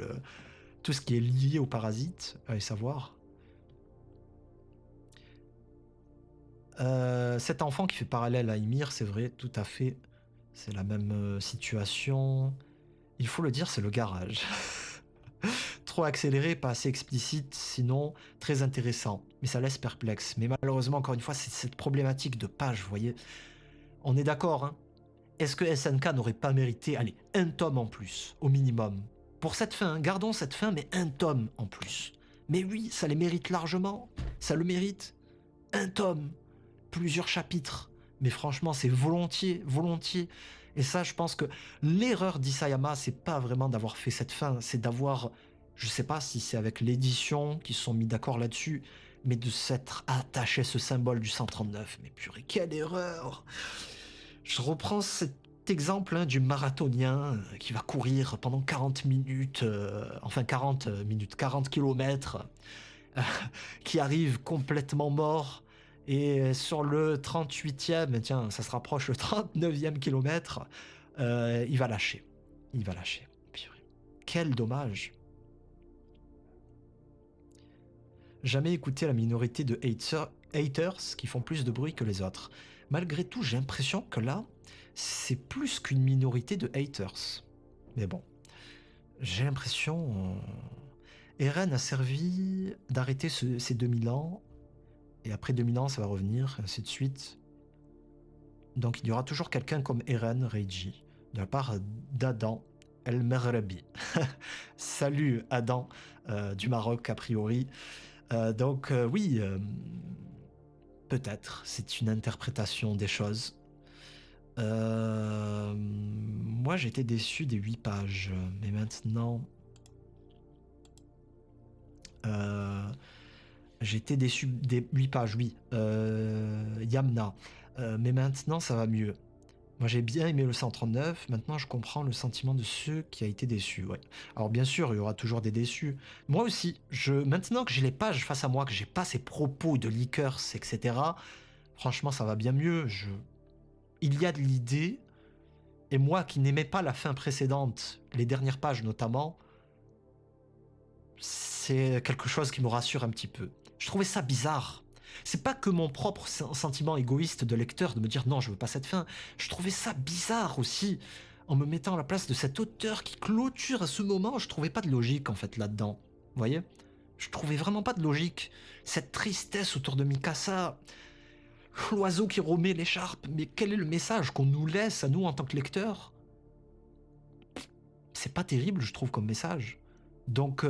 tout ce qui est lié aux parasites, allez savoir. Cet enfant qui fait parallèle à Ymir, c'est vrai, tout à fait. C'est la même situation. Il faut le dire, c'est le garage. Trop accéléré, pas assez explicite, sinon très intéressant. Mais ça laisse perplexe. Mais malheureusement, encore une fois, c'est cette problématique de page, vous voyez. On est d'accord, hein. Est-ce que SNK n'aurait pas mérité, allez, un tome en plus, au minimum? Pour cette fin, hein, gardons cette fin, mais un tome en plus. Mais oui, ça les mérite largement. Ça le mérite. Un tome, plusieurs chapitres. Mais franchement, c'est volontiers, volontiers. Et ça, je pense que l'erreur d'Isayama, c'est pas vraiment d'avoir fait cette fin, c'est d'avoir, je sais pas si c'est avec l'édition qui se sont mis d'accord là-dessus, mais de s'être attaché à ce symbole du 139. Mais purée, quelle erreur! Je reprends cet exemple hein, du marathonien qui va courir pendant 40 minutes, enfin 40 minutes, 40 kilomètres, qui arrive complètement mort. Et sur le 38e, tiens, ça se rapproche, le 39e kilomètre, il va lâcher. Il va lâcher. Purée. Quel dommage. Jamais écouté la minorité de haters qui font plus de bruit que les autres. Malgré tout, j'ai l'impression que là, c'est plus qu'une minorité de haters. Mais bon, j'ai l'impression... Eren a servi d'arrêter ces 2000 ans, et après 2000 ans, ça va revenir, ainsi de suite. Donc il y aura toujours quelqu'un comme Eren Reiji, de la part d'Adam El Merrabi. Salut Adam, du Maroc a priori. Donc oui, peut-être, c'est une interprétation des choses. Moi j'étais déçu des 8 pages, mais maintenant... j'étais déçu des 8 pages, oui. Yamna. Mais maintenant ça va mieux. Moi j'ai bien aimé le 139, maintenant je comprends le sentiment de ceux qui a été déçus. Ouais. Alors bien sûr, il y aura toujours des déçus. Moi aussi, maintenant que j'ai les pages face à moi, que j'ai pas ces propos de leakers, etc., franchement ça va bien mieux. Il y a de l'idée, et moi qui n'aimais pas la fin précédente, les dernières pages notamment, c'est quelque chose qui me rassure un petit peu. Je trouvais ça bizarre. C'est pas que mon propre sentiment égoïste de lecteur de me dire non, je veux pas cette fin. Je trouvais ça bizarre aussi. En me mettant à la place de cet auteur qui clôture à ce moment, je trouvais pas de logique en fait là-dedans. Vous voyez? Je trouvais vraiment pas de logique. Cette tristesse autour de Mikasa, l'oiseau qui remet l'écharpe, mais quel est le message qu'on nous laisse à nous en tant que lecteurs? C'est pas terrible, je trouve, comme message. Donc,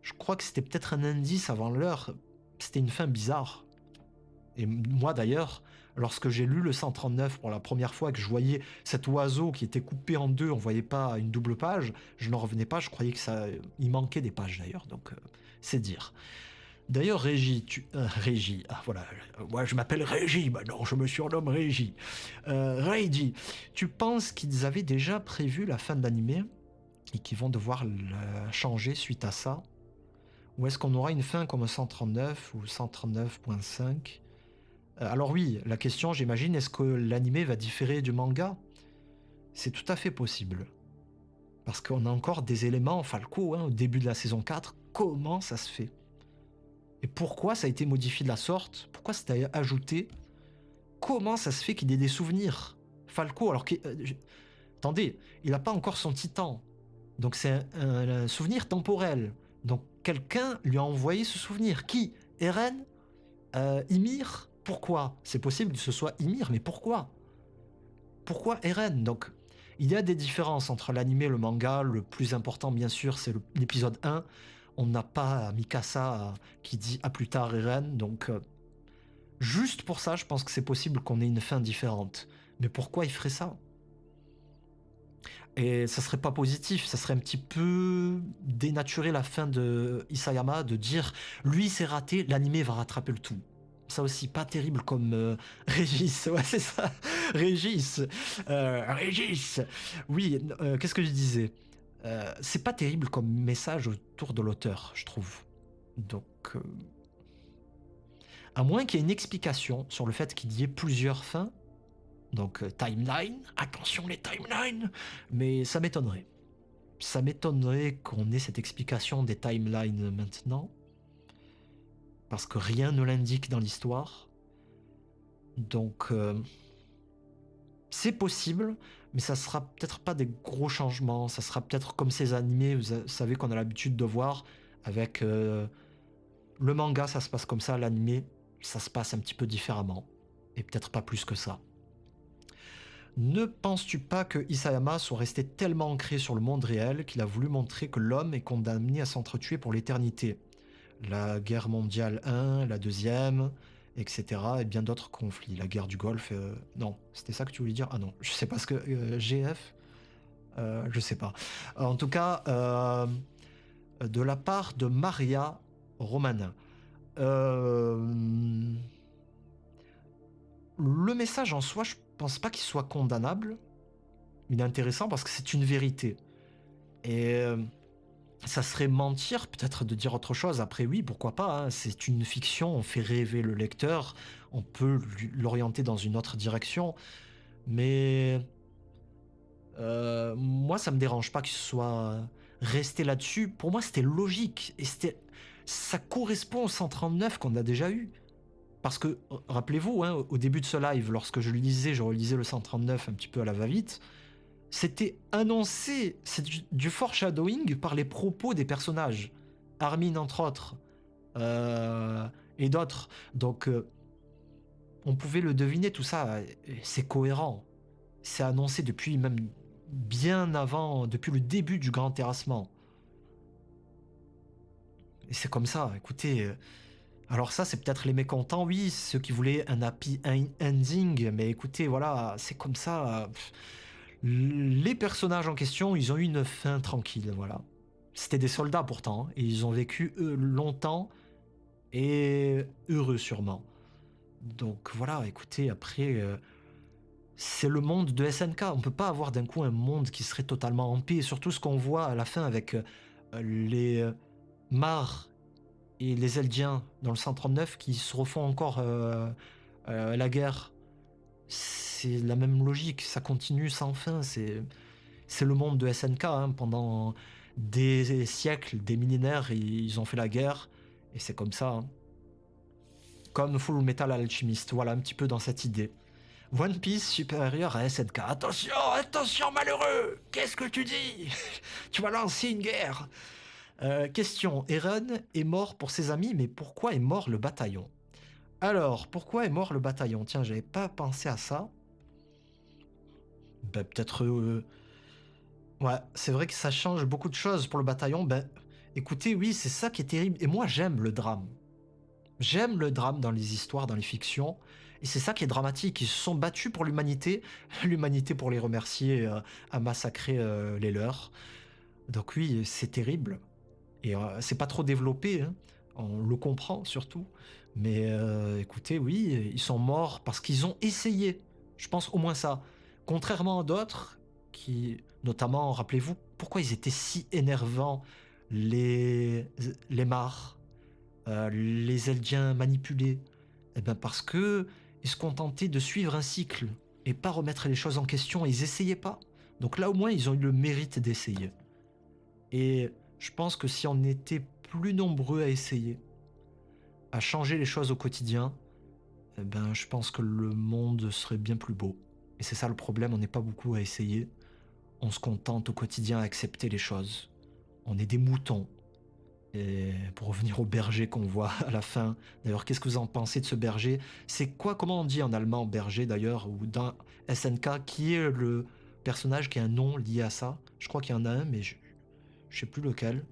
je crois que c'était peut-être un indice avant l'heure. C'était une fin bizarre. Et moi d'ailleurs, lorsque j'ai lu le 139 pour la première fois, que je voyais cet oiseau qui était coupé en deux, on voyait pas une double page, je n'en revenais pas, je croyais que il manquait des pages d'ailleurs, donc c'est dire. D'ailleurs, Régie, Régie, ah voilà, moi je m'appelle Régie, maintenant je me surnomme Régie. Régie, tu penses qu'ils avaient déjà prévu la fin de l'animé et qu'ils vont devoir la changer suite à ça? Ou est-ce qu'on aura une fin comme 139 ou 139.5? Alors oui, la question, j'imagine, est-ce que l'animé va différer du manga? C'est tout à fait possible. Parce qu'on a encore des éléments Falco hein, au début de la saison 4. Comment ça se fait? Et pourquoi ça a été modifié de la sorte? Pourquoi c'était ajouté? Comment ça se fait qu'il ait des souvenirs? Falco, alors que... attendez, il n'a pas encore son titan. Donc c'est un souvenir temporel. Donc quelqu'un lui a envoyé ce souvenir. Qui? Eren? Ymir? Pourquoi? C'est possible que ce soit Ymir, mais pourquoi? Pourquoi Eren? Donc il y a des différences entre l'anime et le manga. Le plus important, bien sûr, c'est l'épisode 1. On n'a pas Mikasa qui dit à plus tard Eren. Donc juste pour ça, je pense que c'est possible qu'on ait une fin différente. Mais pourquoi il ferait ça? Et ça serait pas positif, ça serait un petit peu dénaturer la fin de Isayama, de dire lui c'est raté, l'animé va rattraper le tout. Ça aussi, pas terrible comme Régis, ouais c'est ça, Régis, Régis. Oui, qu'est-ce que je disais? C'est pas terrible comme message autour de l'auteur, je trouve. Donc, à moins qu'il y ait une explication sur le fait qu'il y ait plusieurs fins, donc timeline, attention les timelines, mais ça m'étonnerait. ça m'étonnerait qu'on ait cette explication des timelines maintenant, parce que rien ne l'indique dans l'histoire. Donc, c'est possible, mais ça sera peut-être pas des gros changements. Ça sera peut-être comme ces animés, savez, qu'on a l'habitude de voir avec le manga, ça se passe comme ça, l'animé, ça se passe un petit peu différemment. Et peut-être pas plus que ça. Ne penses-tu pas que Isayama soit resté tellement ancré sur le monde réel qu'il a voulu montrer que l'homme est condamné à s'entretuer pour l'éternité? La guerre mondiale 1, la deuxième, etc. et bien d'autres conflits. La guerre du Golfe, non, c'était ça que tu voulais dire? Ah non, je sais pas ce que GF, je sais pas. En tout cas, de la part de Maria Romana. Euh, le message en soi, je pense pas qu'il soit condamnable. Il est intéressant parce que c'est une vérité. Et ça serait mentir peut-être de dire autre chose. Après, oui, pourquoi pas, hein. C'est une fiction, on fait rêver le lecteur, on peut l'orienter dans une autre direction. Mais moi, ça me dérange pas qu'il soit resté là-dessus. Pour moi, c'était logique. Et ça correspond au 139 qu'on a déjà eu. Parce que, rappelez-vous, hein, au début de ce live, lorsque je relisais le 139 un petit peu à la va-vite, c'était annoncé, c'est du foreshadowing par les propos des personnages. Armin, entre autres, et d'autres. Donc, on pouvait le deviner, tout ça, c'est cohérent. C'est annoncé depuis même bien avant, depuis le début du grand terrassement. Et c'est comme ça, écoutez. Alors ça, c'est peut-être les mécontents, oui, ceux qui voulaient un happy ending, mais écoutez, voilà, c'est comme ça. Les personnages en question, ils ont eu une fin tranquille, voilà. C'était des soldats pourtant, hein, et ils ont vécu longtemps et heureux sûrement. Donc voilà, écoutez, après, c'est le monde de SNK. On peut pas avoir d'un coup un monde qui serait totalement en paix. Et surtout ce qu'on voit à la fin avec les Mars et les Eldiens dans le 139 qui se refont encore la guerre. C'est la même logique, ça continue sans fin. C'est le monde de SNK, hein. Pendant des siècles, des millénaires, ils ont fait la guerre. Et c'est comme ça, hein. Comme Full Metal Alchemist, voilà, un petit peu dans cette idée. One Piece supérieur à SNK. Attention, attention malheureux. Qu'est-ce que tu dis? Tu vas lancer une guerre. Question. Eren est mort pour ses amis, mais pourquoi est mort le bataillon? Alors, pourquoi est mort le bataillon? Tiens, j'avais pas pensé à ça. Ben, peut-être... Ouais, c'est vrai que ça change beaucoup de choses pour le bataillon. Ben, écoutez, oui, c'est ça qui est terrible. Et moi, j'aime le drame. J'aime le drame dans les histoires, dans les fictions. Et c'est ça qui est dramatique. Ils se sont battus pour l'humanité. L'humanité, pour les remercier, a massacré les leurs. Donc oui, c'est terrible. Et c'est pas trop développé, hein. On le comprend surtout. Mais écoutez, oui, ils sont morts parce qu'ils ont essayé. Je pense au moins ça. Contrairement à d'autres qui, notamment, rappelez-vous, pourquoi ils étaient si énervants, les Mars, les Eldiens manipulés. Eh ben parce que ils se contentaient de suivre un cycle et pas remettre les choses en question. Ils essayaient pas. Donc là, au moins, ils ont eu le mérite d'essayer. Et je pense que si on était plus nombreux à essayer, à changer les choses au quotidien, eh ben, je pense que le monde serait bien plus beau. Et c'est ça le problème, on n'est pas beaucoup à essayer. On se contente au quotidien à accepter les choses. On est des moutons. Et pour revenir au berger qu'on voit à la fin, d'ailleurs, qu'est-ce que vous en pensez de ce berger? C'est quoi, comment on dit en allemand berger d'ailleurs, ou dans SNK, qui est le personnage qui a un nom lié à ça? Je crois qu'il y en a un, mais je sais plus lequel.